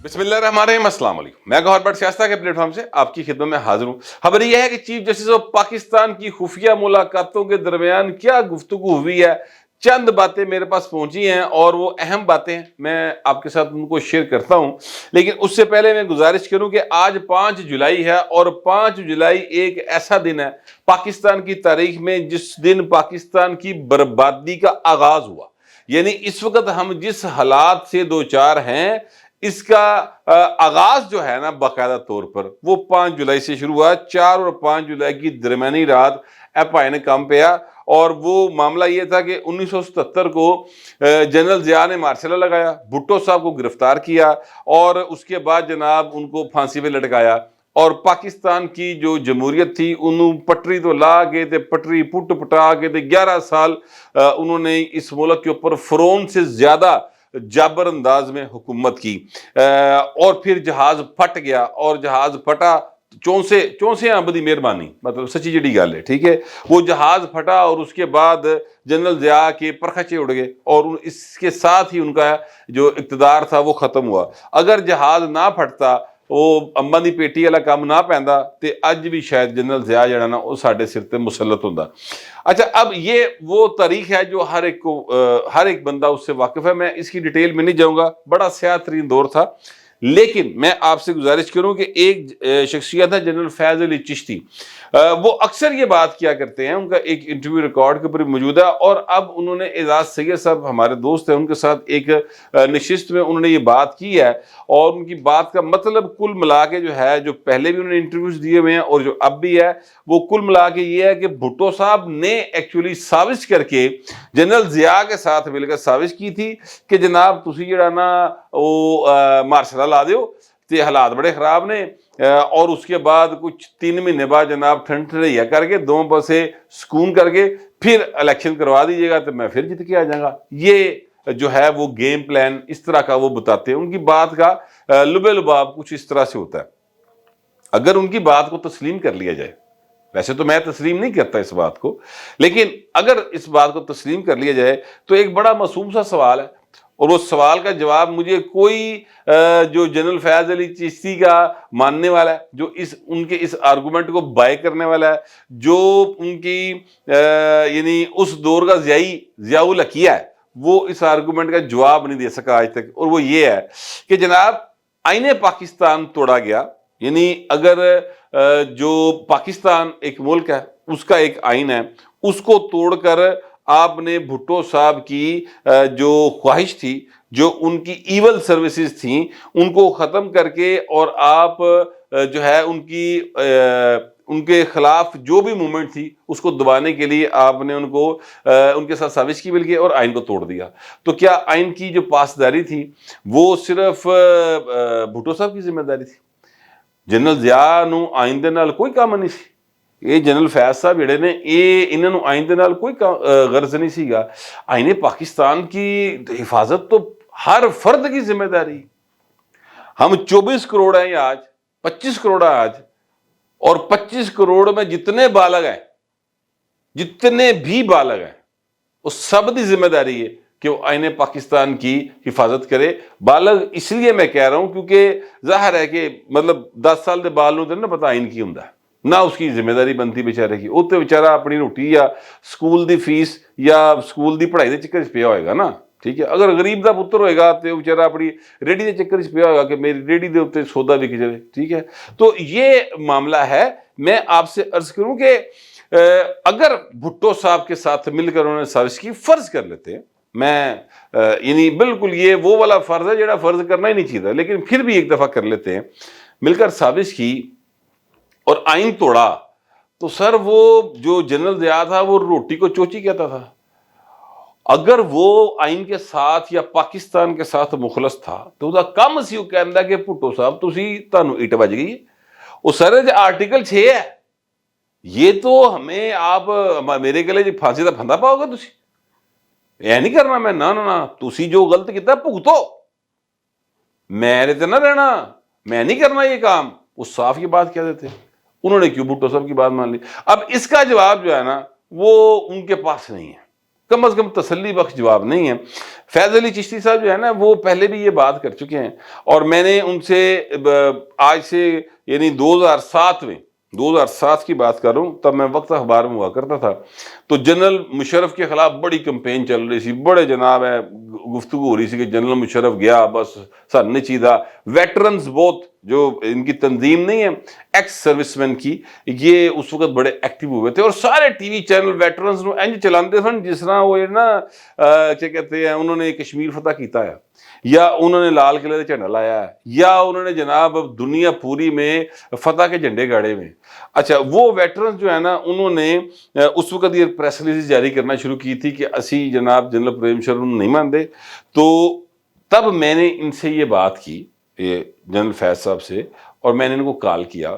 بسم اللہ الرحمن الرحیم، السلام علیکم۔ میں گوہر بٹ سیاستہ کے پلیٹ فارم سے آپ کی خدمت میں حاضر ہوں۔ خبر یہ ہے کہ چیف جسٹس اور پاکستان کی خفیہ ملاقاتوں کے درمیان کیا گفتگو ہوئی ہے۔ چند باتیں میرے پاس پہنچی ہیں اور وہ اہم باتیں ہیں، میں آپ کے ساتھ ان کو شیئر کرتا ہوں۔ لیکن اس سے پہلے میں گزارش کروں کہ آج 5 جولائی ہے اور 5 جولائی ایک ایسا دن ہے پاکستان کی تاریخ میں جس دن پاکستان کی بربادی کا آغاز ہوا۔ یعنی اس وقت ہم جس حالات سے دوچار ہیں اس کا آغاز جو ہے نا باقاعدہ طور پر وہ 5 جولائی سے شروع ہوا۔ 4 اور 5 جولائی کی درمیانی رات ایف آئی نے کام پیا اور وہ معاملہ یہ تھا کہ 1977 کو جنرل ضیاء نے مارشل لگایا، بھٹو صاحب کو گرفتار کیا اور اس کے بعد جناب ان کو پھانسی پہ لٹکایا، اور پاکستان کی جو جمہوریت تھی انہوں پٹری تو لا گئے تھے، پٹری پٹ پٹا گئے تھے۔ 11 سال انہوں نے اس ملک کے اوپر فرعون سے زیادہ جابر انداز میں حکومت کی، اور پھر جہاز پھٹ گیا اور جہاز پھٹا چونسے بڑی مہربانی، مطلب سچی جڑی گل ہے، ٹھیک ہے۔ وہ جہاز پھٹا اور اس کے بعد جنرل ضیاء کے پرخچے اڑ گئے اور اس کے ساتھ ہی ان کا جو اقتدار تھا وہ ختم ہوا۔ اگر جہاز نہ پھٹتا، وہ اماں دی پیٹی والا کام نہ پیندا تے اج بھی شاید جنرل ضیاء جڑا نا وہ ساڈے سر تے مسلط ہوندا۔ اچھا، اب یہ وہ تاریخ ہے جو ہر ایک بندہ اس سے واقف ہے۔ میں اس کی ڈیٹیل میں نہیں جاؤں گا، بڑا سیاہ ترین دور تھا۔ لیکن میں آپ سے گزارش کروں کہ ایک شخصیت ہے جنرل فیض علی چشتی، وہ اکثر یہ بات کیا کرتے ہیں، ان کا ایک انٹرویو ریکارڈ کے اوپر موجود ہے، اور اب انہوں نے اعزاز سید صاحب ہمارے دوست ہیں ان کے ساتھ ایک نشست میں انہوں نے یہ بات کی ہے، اور ان کی بات کا مطلب کل ملا کے جو ہے، جو پہلے بھی انہوں نے انٹرویوز دیے ہوئے ہیں اور جو اب بھی ہے، وہ کل ملا کے یہ ہے کہ بھٹو صاحب نے ایکچولی سازش کر کے جنرل ضیاء کے ساتھ مل کر سازش کی تھی کہ جناب تسی جڑا نا وہ مارشل لا دیو تے حالات بڑے خراب نے، اور اس کے بعد کچھ 3 مہینے بعد جناب ٹھنڈ ٹھڑیا کر کے 2 بسے سکون کر کے پھر الیکشن کروا دیجیے گا تو میں پھر جیت کے آ جاؤں گا۔ یہ جو ہے وہ گیم پلان اس طرح کا وہ بتاتے ہیں۔ ان کی بات کا لب لباب کچھ اس طرح سے ہوتا ہے۔ اگر ان کی بات کو تسلیم کر لیا جائے، ویسے تو میں تسلیم نہیں کرتا اس بات کو، لیکن اگر اس بات کو تسلیم کر لیا جائے تو ایک بڑا معصوم سا سوال ہے، اور اس سوال کا جواب مجھے کوئی جو جنرل فیض علی چشتی کا ماننے والا ہے، جو ان کے اس آرگومنٹ کو بائی کرنے والا ہے، جو ان کی یعنی اس دور کا ضیاء الحق ہے، وہ اس آرگومنٹ کا جواب نہیں دے سکا آج تک، اور وہ یہ ہے کہ جناب آئین پاکستان توڑا گیا۔ یعنی اگر جو پاکستان ایک ملک ہے، اس کا ایک آئین ہے، اس کو توڑ کر آپ نے بھٹو صاحب کی جو خواہش تھی، جو ان کی ایول سروسز تھیں، ان کو ختم کر کے، اور آپ جو ہے ان کے خلاف جو بھی موومنٹ تھی اس کو دبانے کے لیے آپ نے ان کے ساتھ سازش کی، مل کے اور آئین کو توڑ دیا۔ تو کیا آئین کی جو پاسداری تھی وہ صرف بھٹو صاحب کی ذمہ داری تھی؟ جنرل ضیاء نو آئین دے نال کوئی کام نہیں سی۔ یہ جنرل فیض صاحب جڑے نے، انہوں نے آئین دے نال کوئی غرض نہیں سی گا۔ آئین پاکستان کی حفاظت تو ہر فرد کی ذمہ داری۔ ہم 24 کروڑ ہیں آج، 25 کروڑ ہیں آج، اور 25 کروڑ میں جتنے بالغ ہیں، جتنے بھی بالغ ہیں، وہ سب کی ذمہ داری ہے کہ وہ آئین پاکستان کی حفاظت کرے۔ بالغ اس لیے میں کہہ رہا ہوں کیونکہ ظاہر ہے کہ مطلب 10 سال دے بال نوں نہ پتا آئین کی ہوندا ہے، نہ اس کی ذمہ داری بنتی بیچارے کی۔ وہ تو بیچارہ اپنی روٹی یا سکول دی فیس یا سکول دی پڑھائی دے چکر چ پیا ہوئے گا نا، ٹھیک ہے۔ اگر غریب دا پتر ہوئے گا تو بیچارہ اپنی ریڈی دے چکر چ پیا ہوئے گا کہ میری ریڈی دے اوتے سودا وک جائے، ٹھیک ہے۔ تو یہ معاملہ ہے۔ میں آپ سے عرض کروں کہ اگر بھٹو صاحب کے ساتھ مل کر انہوں نے سازش کی، فرض کر لیتے ہیں، میں یعنی بالکل یہ وہ والا فرض ہے جڑا فرض کرنا ہی نہیں چاہیے، لیکن پھر بھی ایک دفعہ کر لیتے ہیں، مل کر سازش کی اور آئین توڑا، تو سر وہ جو جنرل ضیاء تھا وہ روٹی کو چوچی کہتا تھا۔ اگر وہ آئین کے ساتھ یا پاکستان کے ساتھ مخلص تھا تو وہ کم سی وہ کہندا کہ بھٹو صاحب تانوں اٹ بج گئی۔ وہ سر آرٹیکل 6 ہے، یہ تو ہمیں آپ میرے گلے جی پھانسی کا پھندا پاؤ گے، تسی یہ نہیں کرنا۔ میں نہ تسی جو غلط کیتا بھگتو، میرے تے نہ رہنا، میں نہیں کرنا یہ کام۔ وہ صاف یہ بات کہہ دیتے۔ انہوں نے کیوں بھٹو صاحب کی بات مان لی؟ اب اس کا جواب جو ہے نا وہ ان کے پاس نہیں ہے۔ کم از کم تسلی بخش جواب نہیں ہے۔ فیض علی چشتی صاحب جو ہے نا وہ پہلے بھی یہ بات کر چکے ہیں، اور میں نے ان سے آج سے یعنی 2007 کی بات کروں، تب میں وقت اخبار میں ہوا کرتا تھا، تو جنرل مشرف کے خلاف بڑی کمپین چل رہی تھی، بڑے جناب ہے گفتگو ہو رہی تھی کہ جنرل مشرف گیا بس سر نچیدہ، ویٹرنز بہت جو ان کی تنظیم نہیں ہے ایکس سروس مین کی، یہ اس وقت بڑے ایکٹیو ہوئے تھے، اور سارے ٹی وی چینل ویٹرنز نو انج چلاندے سن جس طرح وہ نا کیا کہتے ہیں انہوں نے کشمیر فتح کیتا ہے، یا انہوں نے لال قلعے کا جھنڈا لایا ہے، یا انہوں نے جناب دنیا پوری میں فتح کے جھنڈے گاڑے میں۔ اچھا وہ ویٹرنز جو ہے نا انہوں نے اس وقت یہ پریس ریلیز جاری کرنا شروع کی تھی کہ اسی جناب جنرل پریم شرم نہیں مانتے، تو تب میں نے ان سے یہ بات کی جنرل فیض صاحب سے، اور میں نے ان کو کال کیا،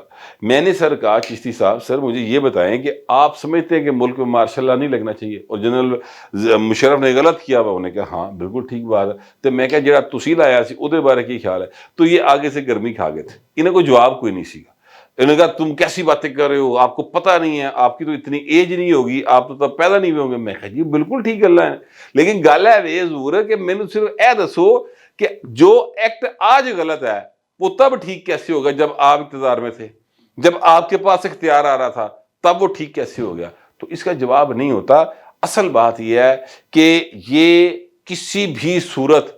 میں نے سر کہا چشتی صاحب سر مجھے یہ بتائیں کہ آپ سمجھتے ہیں کہ ملک میں مارشل لا نہیں لگنا چاہیے؟ اور جنرل مشرف نے غلط کیا ہوا، انہوں نے کہا ہاں بالکل ٹھیک بات ہے، تو میں کہا جڑا تسی لایا سی او دے بارے کی خیال ہے؟ تو یہ آگے سے گرمی کھا گئے تھے، انہیں کوئی جواب کوئی نہیں سیگا، انہوں نے کہا تم کیسی باتیں کر رہے ہو، آپ کو پتہ نہیں ہے، آپ کی تو اتنی ایج نہیں ہوگی، آپ تو تب پیدا نہیں ہوئے ہوں گے۔ میں کہا جی بالکل ٹھیک گل ہے، لیکن گل ہے یہ ضرور ہے کہ میں نے صرف اے دسو کہ جو ایکٹ آج غلط ہے وہ تب ٹھیک کیسے ہوگا جب آپ اقتدار میں تھے، جب آپ کے پاس اختیار آ رہا تھا تب وہ ٹھیک کیسے ہو گیا؟ تو اس کا جواب نہیں ہوتا۔ اصل بات یہ ہے کہ یہ کسی بھی صورت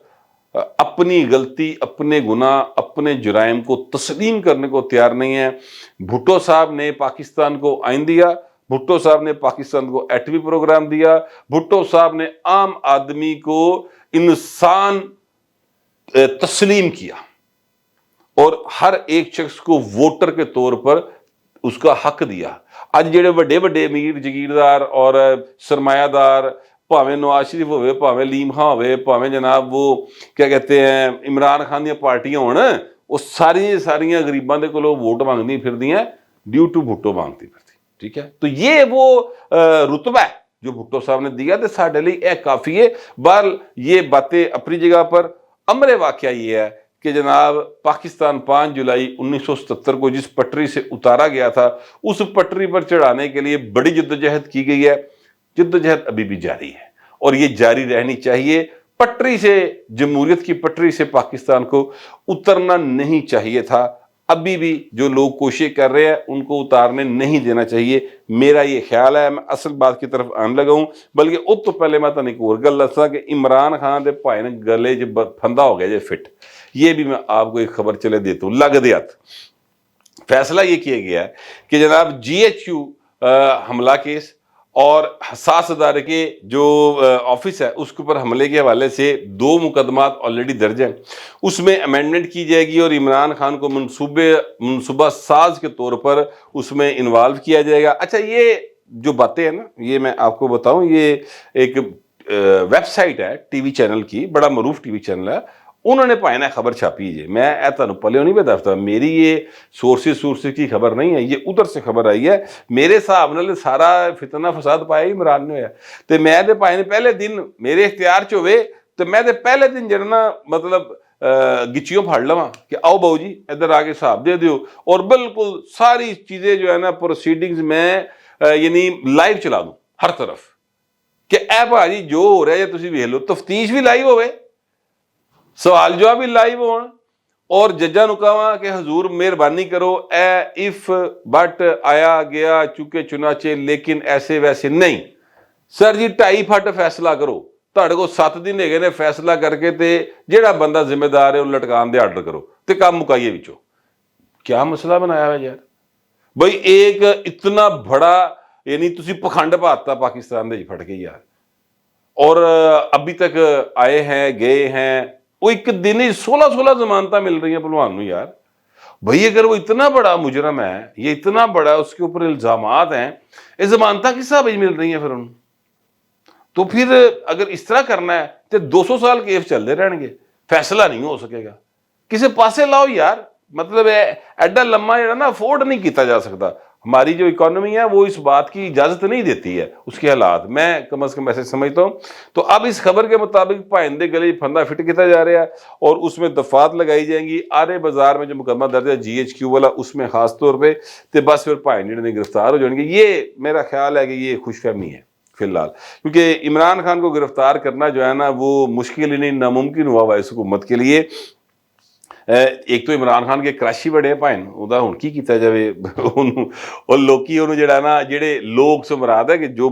اپنی غلطی، اپنے گناہ، اپنے جرائم کو تسلیم کرنے کو تیار نہیں ہے۔ بھٹو صاحب نے پاکستان کو آئین دیا، بھٹو صاحب نے پاکستان کو ایٹمی پروگرام دیا، بھٹو صاحب نے عام آدمی کو انسان تسلیم کیا، اور ہر ایک شخص کو ووٹر کے طور پر اس کا حق دیا۔ آج جڑے بڑے بڑے امیر جگیردار اور سرمایہ دار، پاویں نواز شریف ہوئے، پاویں لیم خان ہوئے، پاویں جناب وہ کیا کہتے ہیں عمران خان دی پارٹیاں ہون، وہ ساریاں غریباں دے کولوں ووٹ مانگدی پھردیاں ڈیو ٹو بھٹو مانگتی پھردی، ٹھیک ہے؟ تو یہ وہ رتبہ ہے جو بھٹو صاحب نے دیا، تے ساڈے لئی اے کافی ہے۔ بہرحال یہ باتیں اپنی جگہ پر، امر واقعہ یہ ہے کہ جناب پاکستان 5 جولائی 1977 کو جس پٹری سے اتارا گیا تھا اس پٹری پر چڑھانے کے لیے بڑی جدوجہد کی گئی ہے، جدوجہد ابھی بھی جاری ہے، اور یہ جاری رہنی چاہیے۔ پٹری سے، جمہوریت کی پٹری سے پاکستان کو اترنا نہیں چاہیے تھا، ابھی بھی جو لوگ کوشش کر رہے ہیں ان کو اتارنے نہیں دینا چاہیے، میرا یہ خیال ہے۔ میں اصل بات کی طرف آن لگا ہوں، بلکہ اس تو پہلے میں تنک اور گل دسا کہ عمران خان دے بھائی نے گلے جو پھندا ہو گیا جے فٹ، یہ بھی میں آپ کو ایک خبر چلے دیتا ہوں۔ لگ دیات فیصلہ یہ کیا گیا ہے کہ جناب جی ایچ یو حملہ کیس اور حساس ادارے کے جو آفس ہے اس کے اوپر حملے کے حوالے سے 2 مقدمات آلریڈی درج ہیں، اس میں امینڈمنٹ کی جائے گی، اور عمران خان کو منصوبہ ساز کے طور پر اس میں انوالو کیا جائے گا۔ اچھا یہ جو باتیں ہیں نا، یہ میں آپ کو بتاؤں، یہ ایک ویب سائٹ ہے ٹی وی چینل کی، بڑا معروف ٹی وی چینل ہے، انہوں نے پائنا خبر چھاپی ہے، میں تمہیں پلیوں نہیں بتاتا، میری یہ سورسز کی خبر نہیں ہے، یہ ادھر سے خبر آئی ہے، میرے حساب نال سارا فتنہ فساد پایا ہی عمران نے ہویا، تے میں دے پائے پہلے دن میرے اختیار چ ہوئے تو میں دے پہلے دن جڑنا مطلب گچیوں پھاڑ لواں کہ آؤ باؤ جی ادھر آگے حساب دے دیو، اور بالکل ساری چیزیں جو ہے نا پروسیڈنگز میں یعنی لائیو چلا دوں ہر طرف، کہ اے بھاجی جو ہو رہا ہے تسی ویکھ لو، تفتیش بھی لائیو ہوئے، سوال جواب بھی لائیو ہون، اور ججاں نوں کہاں کہ حضور مہربانی کرو اے اف بٹ آیا گیا چکے چنانچہ لیکن ایسے ویسے نہیں، سر جی 2.5 فٹ فیصلہ کرو، تہاڈے کو 7 دن ہیگے نے فیصلہ کر کے تے جیڑا بندہ ذمہ دار ہے انہوں لٹکان دے آرڈر کرو تے کام مکائیے وچوں۔ کیا مسئلہ بنایا ہوا یار بھائی، ایک اتنا بڑا یعنی تسی پکھنڈ پاتا پاکستان دے پھٹ کے یار، اور ابھی تک آئے ہیں گئے ہیں، وہ ایک دن ہی 16 ضمانتیں مل رہی ہیں پلوان نو یار۔ بھائی اگر وہ اتنا بڑا مجرم ہے، یہ اتنا بڑا اس کے اوپر الزامات ہیں، یہ ضمانتیں کس حساب مل رہی ہیں پھر انہوں؟ تو پھر اگر اس طرح کرنا ہے تو 200 سال کیس چلتے رہن گے، فیصلہ نہیں ہو سکے گا، کسی پاسے لاؤ یار، مطلب ایڈا لمبا جڑا نا افورڈ نہیں کیتا جا سکتا، ہماری جو اکانومی ہے وہ اس بات کی اجازت نہیں دیتی ہے، اس کے حالات میں کم از کم ایسے سمجھتا ہوں۔ تو اب اس خبر کے مطابق پائندے گلے پھندا فٹ کیتا جا رہا ہے، اور اس میں دفعات لگائی جائیں گی، آرے بازار میں جو مقدمہ درج ہے جی ایچ کیو والا اس میں خاص طور پہ، تے بس پھر پائندے نے گرفتار ہو جائیں گے۔ یہ میرا خیال ہے کہ یہ خوش فہمی ہے فی الحال، کیونکہ عمران خان کو گرفتار کرنا جو ہے نا وہ مشکل ہی نہیں ناممکن ہوا ہوا اس حکومت کے لیے۔ ایک تو عمران خان کے کراشی بڑے بھائن ਉਹਦਾ ਹੁਣ ਕੀ ਕੀਤਾ ਜਾਵੇ ਉਹਨੂੰ, ਉਹ ਲੋਕੀ ਉਹਨੂੰ ਜਿਹੜਾ ਨਾ ਜਿਹੜੇ ਲੋਕ ਸੇ ਮੁਰਾਦ ਹੈ ਕਿ ਜੋ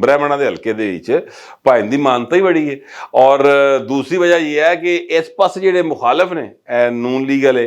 ਬ੍ਰਾਹਮਣਾਂ ਦੇ ਹਲਕੇ ਦੇ ਵਿੱਚ ਭਾਈਨ ਦੀ ਮਾਨਤਾ ਹੀ ਬੜੀ ਹੈ। ਔਰ ਦੂਸਰੀ ਵਜ੍ਹਾ ਇਹ ਹੈ ਕਿ ਇਸ ਪਾਸੇ ਜਿਹੜੇ ਮੁਖਾਲਫ ਨੇ ਨੂਨ ਲੀਗ ਵਾਲੇ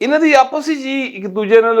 ਇਹਨਾਂ ਦੀ ਆਪਸ ਵਿੱਚ ਹੀ ਇੱਕ ਦੂਜੇ ਨਾਲ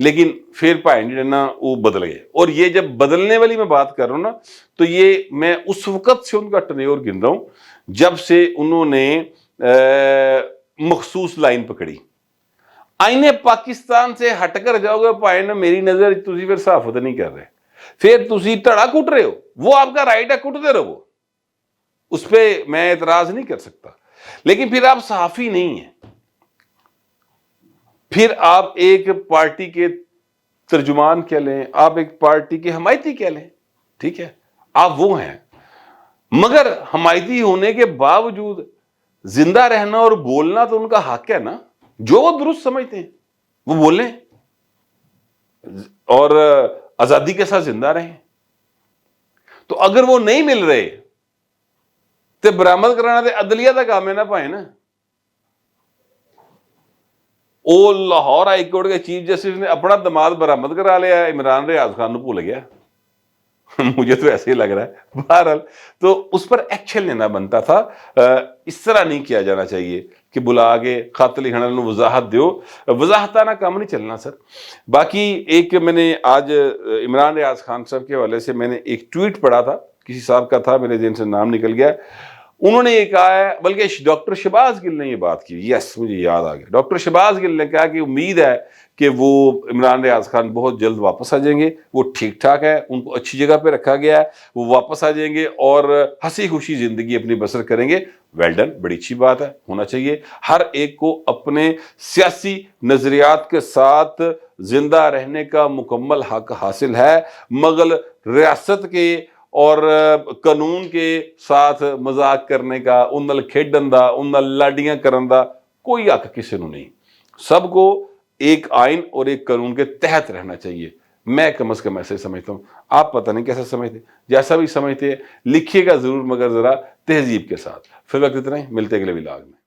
لیکن پھر بھائی جڑے نا وہ بدل گئے. اور یہ جب بدلنے والی میں بات کر رہا ہوں نا تو یہ میں اس وقت سے ان کا ٹنیور گن رہا ہوں جب سے انہوں نے مخصوص لائن پکڑی. آئین پاکستان سے ہٹ کر جاؤ گے بھائی نا میری نظر تسی پھر صحافت نہیں کر رہے, پھر تسی دھڑا کٹ رہے ہو. وہ آپ کا رائٹ ہے, کٹتے رہو, اس پہ میں اعتراض نہیں کر سکتا, لیکن پھر آپ صحافی نہیں ہیں, پھر آپ ایک پارٹی کے ترجمان کہہ لیں, آپ ایک پارٹی کے حمایتی کہہ لیں, ٹھیک ہے آپ وہ ہیں, مگر حمایتی ہونے کے باوجود زندہ رہنا اور بولنا تو ان کا حق ہے نا. جو وہ درست سمجھتے ہیں وہ بولیں اور آزادی کے ساتھ زندہ رہیں. تو اگر وہ نہیں مل رہے تو برآمد کرانا تو عدلیہ کا کام ہے نا بھائی نا. وہ لاہور ہائی کورٹ کے چیف جسٹس نے اپنا دماد برآمد کرا لیا, عمران ریاض خان بھول گیا. مجھے تو ایسے ہی لگ رہا ہے. بہرحال تو اس پر ایکشن لینا بنتا تھا, اس طرح نہیں کیا جانا چاہیے کہ بلا کے قاتل ہنل وضاحت دیو. وضاحتانہ کام نہیں چلنا سر. باقی ایک میں نے آج عمران ریاض خان صاحب کے حوالے سے میں نے ایک ٹویٹ پڑھا تھا, کسی صاحب کا تھا, میرے ذہن سے نام نکل گیا. انہوں نے یہ کہا ہے, بلکہ ڈاکٹر شہباز گل نے یہ بات کی, یس مجھے یاد آ گیا, ڈاکٹر شہباز گل نے کہا کہ امید ہے کہ وہ عمران ریاض خان بہت جلد واپس آ جائیں گے, وہ ٹھیک ٹھاک ہے, ان کو اچھی جگہ پہ رکھا گیا ہے, وہ واپس آ جائیں گے اور ہنسی خوشی زندگی اپنی بسر کریں گے. ویل ڈن, بڑی اچھی بات ہے, ہونا چاہیے. ہر ایک کو اپنے سیاسی نظریات کے ساتھ زندہ رہنے کا مکمل حق حاصل ہے, مگر ریاست کے اور قانون کے ساتھ مذاق کرنے کا, ان نال کھیڈن دا, ان نال لاڈیاں کرن دا کوئی حق کسی نو نہیں. سب کو ایک آئین اور ایک قانون کے تحت رہنا چاہیے. میں کم از کم ایسے سمجھتا ہوں, آپ پتہ نہیں کیسے سمجھتے, جیسا بھی سمجھتے ہیں لکھیے گا ضرور, مگر ذرا تہذیب کے ساتھ. پھر وقت اتنا ہی, ملتے اگلے ولاگ میں.